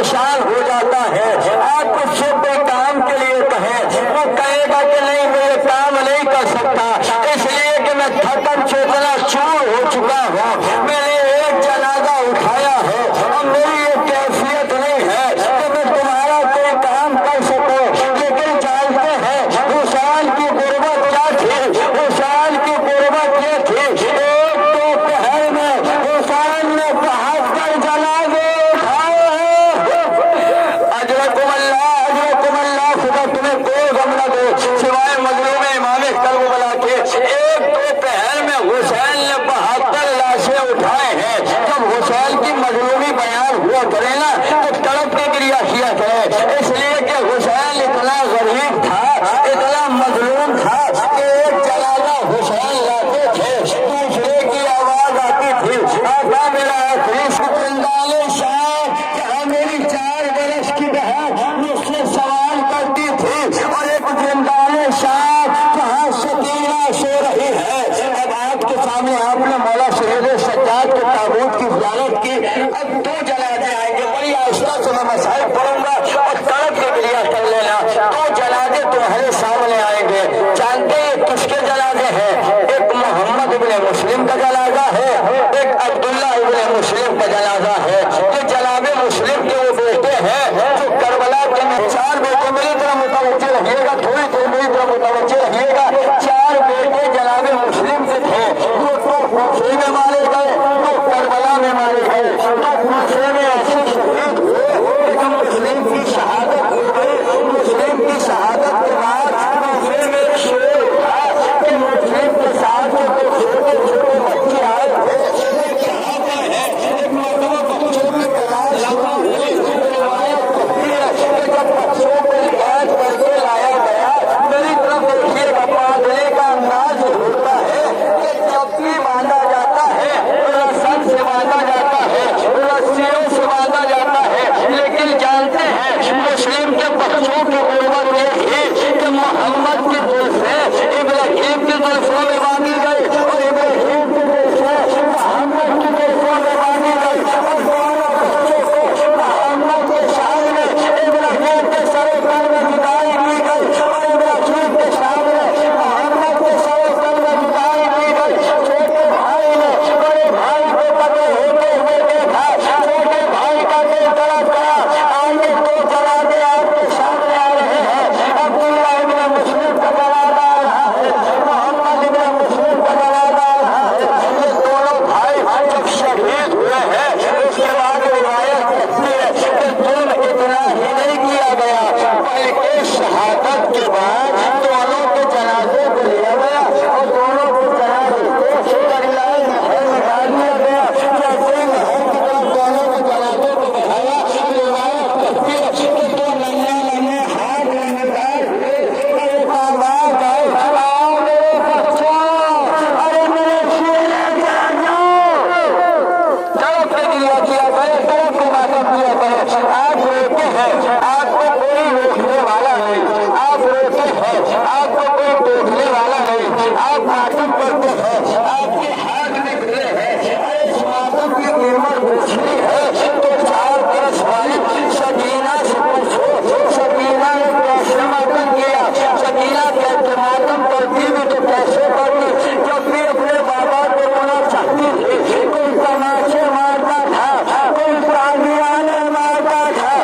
परेशान हो जाता है। आप उससे कोई काम के लिए कहें, वो कहेगा कि नहीं मैं काम नहीं कर सकता, इसलिए कि मैं थकन चेतना चूर हो चुका हूँ, मैंने एक जनाजा उठाया है, अब मेरी ये कैफियत नहीं है कि मैं तुम्हारा कोई काम कर सकूं। लेकिन जानते हैं हुसैन की गुर्बत क्या थी? हुसैन की गुर्बत ये थी, एक तो पहर में हुसैन ने 72 जनाजे उठाए हैं। अजरकुमल्लाह खुदा तुम्हें कोई गम न दे सिवाय मजलूम इमाम करबला के। एक तो पहर में हुसैन ने 72 लाशें उठाए हैं। जब हुसैन की मजलूमी बयान हुआ करे ना तो तड़प के क्रिया किया करे, इसलिए कि हुसैन इतना गरीब था, इतना मजलूम था कि एक जनाजा हुसैन लाते थे, दूसरे की आवाज आती थी, आका मेरा आखिरी जिंदाले शाह कहा मेरी 4 बरस की बहन मुझसे सवाल करती थी, और एक जिंदाले शाह कहा सकीना सो रही है। अब आपके सामने आपने मौला सैयद सज्जाद के ताबूत की ज़ियारत की, अब 2 जनाजे आएंगे, बड़ी आहिस्ता से मैं मसाइल पढ़ूंगा और तड़प के क्रिया कर लेना। 2 जनाजे तुम्हारे सामने आएंगे। जानते हैं किसके जनाजे हैं? एक मोहम्मद इब्ने मुस्लिम का जनाजा है, एक अब्दुल्ला इब्ने मुस्लिम का जनाजा है। ये जनाबे मुस्लिम के वो बेटे हैं जो करबला के 4 बेटे, मेरी तरह मुतवज्जे रहिएगा, थोड़ी देर मेरी तरह मुतवज्जे रहिएगा। 4 बेटे जनाबे मुस्लिम के थे, वो तो खूफे में मारे गए, तो करबला में मारे गए, तो खूफे में ऐसे शहीद हुए, लेकिन मुस्लिम की शहादत हो गई। मुस्लिम की शहादत के बाद खूफे में एक शेर था कि मुस्लिम के साथ जो छोटे छोटे बच्चे आए थे, कहाँ पर है? एक मरतबा बच्चों की तलाश हुई, रिवायत कहती है कि जब बच्चों को कैद करके लाया गया, मेरी तरफ देखिएगा, पादले का अंदाज होता है कि जब भी बांधा जाता है रस्म से बांधा जाता है, रस्सियों से बांधा जाता है, लेकिन जानते हैं मुस्लिम के बच्चों की गुर्बत ये थी कि मोहम्मद की दिल से इब्राहिम की जुल्फों में बांधी गई, और इब्राहिम की दिल से मोहम्मद की जुल्फों में बांधी गई, और दोनों बच्चों को मोहम्मद के सामने इब्राहिम के सरे पर में जुदाई दी गई, और इब्राहिम के सामने मोहम्मद के सरे पर में जुदाई दी गई। छोटे भाई ने बड़े भाई को कत्ल होते हुए देखा, छोटे भाई का दिल तड़प गया। आइए 2 जनाजे आपके सामने आ रहे हैं। अब्दुल्ला इब्ने मुस्लिम का जनाजा आ रहा है, मोहम्मद इब्ने मुस्लिम का जनाजा आ रहा है। ये दोनों भाई जब शहीद हुए हैं, उसके बाद रिवायत कहती है कि जुल्म इतना ही नहीं किया गया, बल्कि शहादत के बाद दोनों के जनाजे को लिया गया और दोनों के जनाजे को दरियाए नहर में डाल दिया गया। जैसे ही नहर की तरफ दोनों के जनाजे को बढ़ाया, रिवायत कहती है कि 2 नन्हे हाथ नन्हेदार हुए, एक आवाज आई, आओ मेरे बच्चों, अरे मेरे शेरे जाओ, तड़प के क्रिया किया करे, तड़प के मातम किया करे। आप रोके हैं, आपको कोई रोकने वाला नहीं, आप रोके हैं, आपको कोई टोकने वाला नहीं, आप मातम करते हैं, आपके हाथ निकले हैं। इस मातम की कीमत पूछनी है तो 4 बरस वाली सकीना से पूछो, सकीना ने कैसे मातम किया? सकीना कहते मातम करती भी तो कैसे करती? जब भी अपने बाबा को रोना चाहती थी, कोई तमाशे मारता था, कोई तालियां मारता था।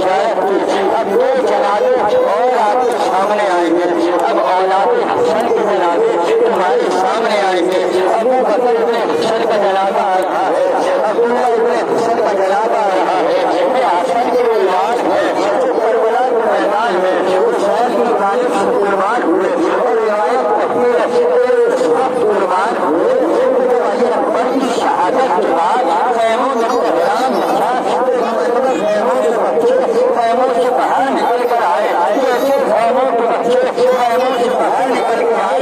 बशारत की। अब दो जनाजे और आपके सामने आएंगे। अब औलाद हसन के जनाजे तुम्हारे सामने आएंगे। अबू बकर इब्ने हसन का जनाजा आ रहा है, अब्दुल्ला इब्ने हसन का जनाजा आ रहा है। ये हसन की औलाद है जो करबला के मैदान में हुसैन की जानिब से कुर्बान हुए और रिवायत कहती है कुर्बान हुए। अकबर की शहादत के बाद खैमों में प्रोग्राम था, खैमों के बच्चे खैमों से बाहर निकल कर आए। जैसे खैमों के बच्चे खैमों से बाहर निकल कर आए,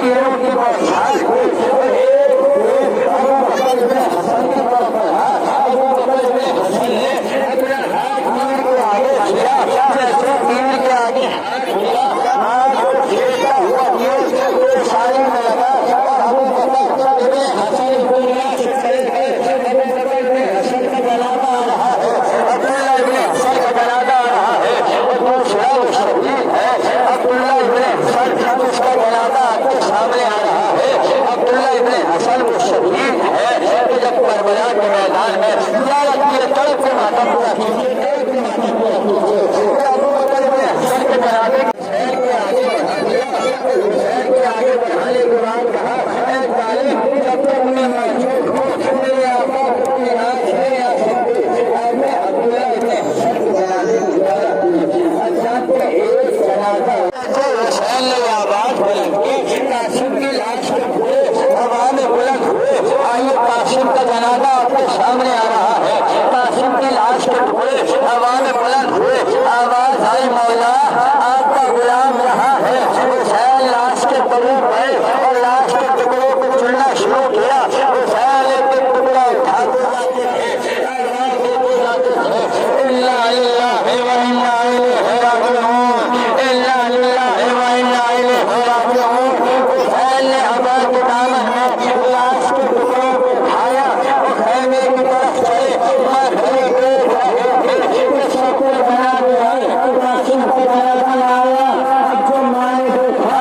कीड़ों की बौछार हुई। हसन की तरफ बढ़ा, हसन ने अपना हाथ तीर के आगे किया, जैसे तीर के आगे हाथ किया, हाथ खेलता हुआ सारी में लगा और अबू बकर इब्ने हसन दुनिया से चले गए। अबू बकर इब्ने हसन का जनाजा आ रहा है, अब्दुल्ला इब्ने हसन का जनाजा आ रहा है। और दूसरा वो शहीद है अब्दुल्ला इब्ने हसन, उसका जनाजा आपके सामने आ रहा है। अब्दुल्ला इब्ने हसन वो शहीद है कि जब करबला के मैदान में तड़प के मातम पूरा कीजिए। अबू बकर इब्ने हसन के जनाजे आगे बढ़ाने के बाद कहा, जब तक मैं मौजूद हूँ मेरे आका की आँख है या सकती। मैं अब्दुल्ला इब्ने हसन के जनाजे गुजारा एक जनाजा हुसैन ने आवाज बुलंद की, कासिम की लाश के पूरे हवा में बुलंद हुए। आइए कासिम का जनाजा आपके सामने आ रहा है। कासिम की लाश के टुकड़े हवा में बुलंद हुए। आवाज आई, मौला आपका गुलाम रहा है। हुसैन लाश के करीब गए और लाश के टुकड़ों को चुनना शुरू किया। हुसैन एक एक टुकड़ा उठाते जाते थे, जाते थे। इल्ला लिल्लाहि व इन्ना इलैहि राजिऊन, इल्ला लिल्लाहि व इन्ना इलैहि राजिऊन। हुसैन ने हवा के दामन में लाश के टुकड़ों को उठाया और खैमे की तरफ चले। मरहले देख रहे थे कि शक्ल बना दिया, कासिम का जनाजा आया। अब जो माने देखा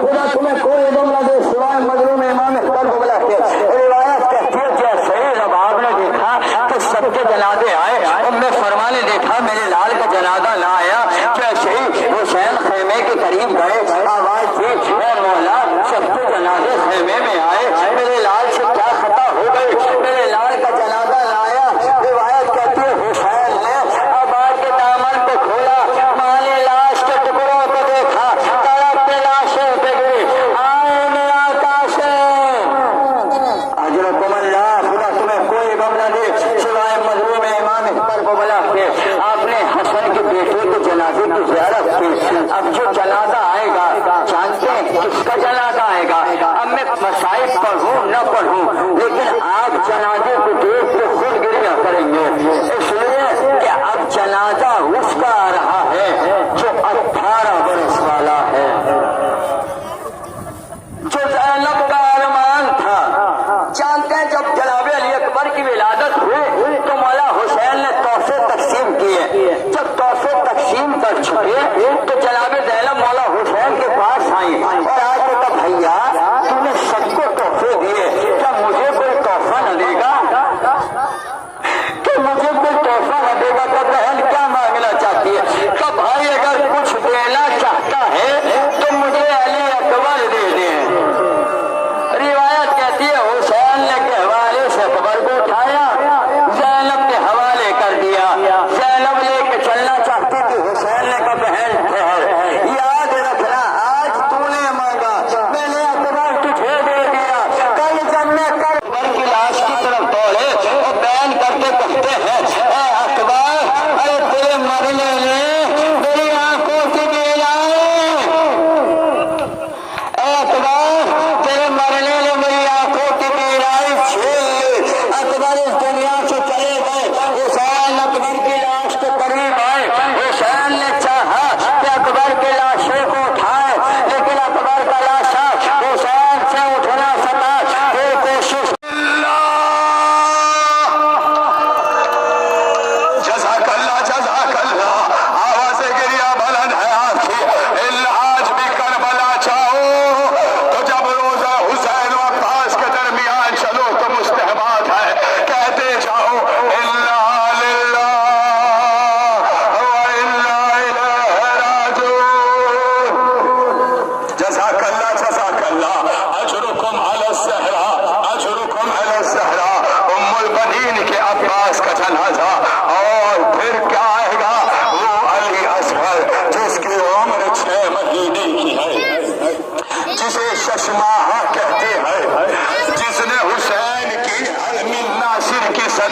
खुदा तुम्हें कोई इल्म न दे सिवाय मजलूम इमाम करबला के। रिवायत कहती है जैसे ही जब आपने देखा तो सबके जनाजे आए और मैं फरमाने देखा मेरे लाल का जनाजा ना आया। जैसे ही हुसैन खेमे के करीब गए, आवाज थी, मौला सबके जनाजे खेमे में आए, मेरे लाल से क्या खता हो गई, मेरे लाल का जनाजा ना आया। रिवायत कहती है हुसैन ने आबाद के दामन को खोला, माने लाश के टुकड़ों को देखा, तड़प के लाशें पे गिरी। आए मेरा कासे अजरकुमल्ला, खुदा तुम्हें कोई गम न दे सिवाय मजलूम इमाम करबला के। आपने हसन के बेटे के जनाजे की ज़ियारत की। अब जो जनाजा आएगा जानते हैं किसका जनाजा आएगा। अब मैं मसाइब पढ़ूं न पढ़ूं, लेकिन आप जनाजे को देख के खुद गिरिया करेंगे, इसलिए कि अब जनाजा उसका आ रहा है जो 18 बरस वाला है, जो ज़ैनब का अरमान था। जानते हैं जब जनाबे अली अकबर की विलादत हुई तो मौला हुसैन ने तोहफे तकसीम किए। जब तोहफे तकसीम कर चुके तो जनाबे ज़ैनब मौला हुसैन के पास आई और आज तो भैया तूने सबको तोहफे दिए, क्या मुझे कोई तोहफा न देगा।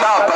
تھا